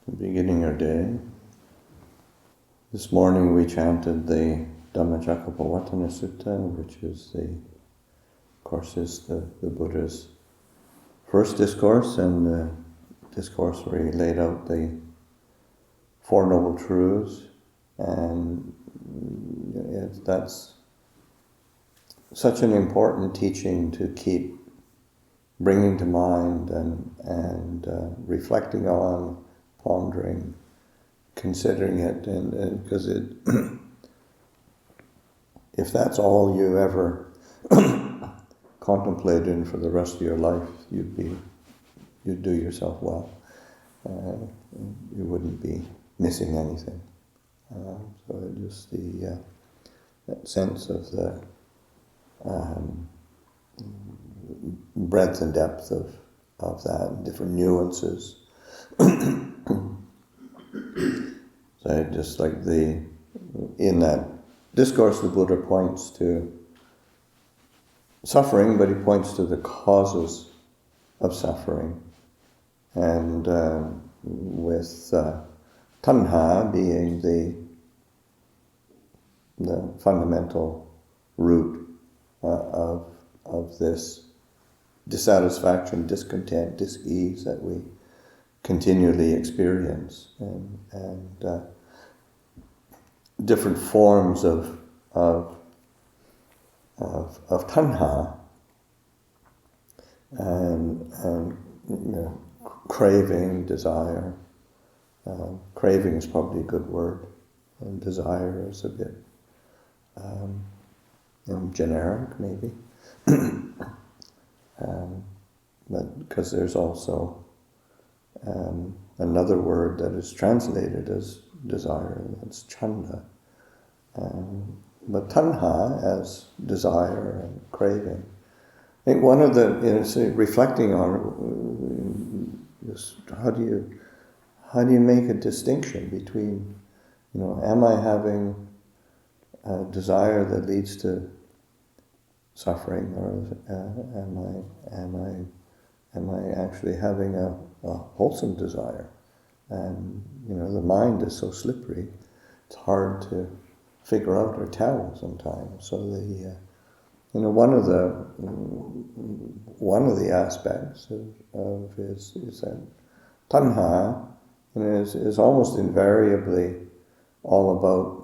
Beginning your day. This morning we chanted the Dhammacakkappavattana Sutta, which is the Buddha's first discourse, and the discourse where he laid out the Four Noble Truths, and that's such an important teaching to keep bringing to mind and reflecting on, pondering, considering it, and because if that's all you ever contemplated for the rest of your life, you'd do yourself well. You wouldn't be missing anything. So just that sense of the breadth and depth of that, different nuances. So just like in that discourse, the Buddha points to suffering, but he points to the causes of suffering, and with tanha being the fundamental root of this dissatisfaction, discontent, dis-ease that we continually experience, and different forms of tanha, and craving, desire. Craving is probably a good word, and desire is a bit generic, maybe. But because there's also another word that is translated as desire, that's chanda. But tanha as desire and craving. I think one of the, reflecting on this, how do you make a distinction between, am I having a desire that leads to suffering, or am I actually having a wholesome desire? And the mind is so slippery; it's hard to figure out or tell sometimes. So one of the aspects of is that tanha is almost invariably all about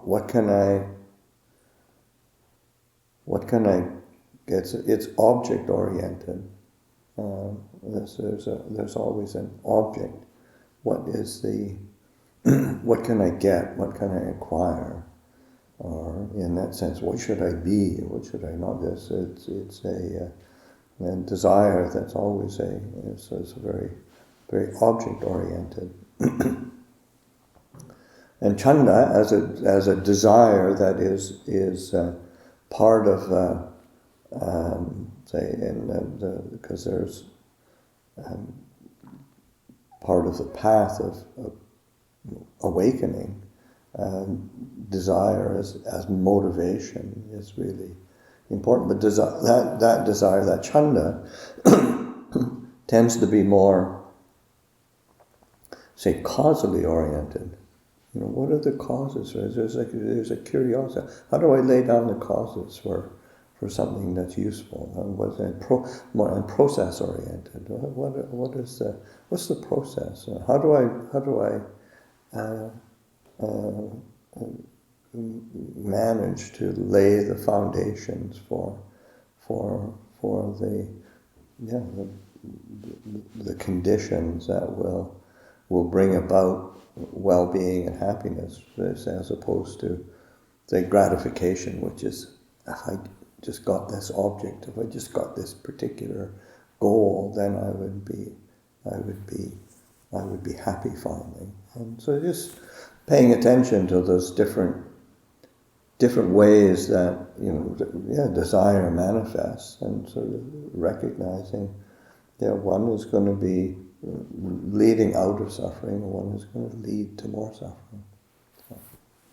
what can I it's object oriented. There's always an object. What is what can I get? What can I acquire? Or in that sense, what should I be? What should I not? It's a desire that's always it's a very, very object oriented. And chanda as a desire that is part of because there's part of the path of awakening. Desire as motivation is really important, but that desire, that chanda, tends to be more, say, causally oriented. What are the causes? There's a curiosity. How do I lay down the causes for something that's useful? More process oriented. What's the process? How do I manage to lay the foundations for the conditions that will bring about well-being and happiness, as opposed to, say, gratification, which is, if I just got this object, if I just got this particular goal, then I would be happy finally. And so just paying attention to those different ways that desire manifests, and sort of recognizing one is going to be leading out of suffering, and one is going to lead to more suffering.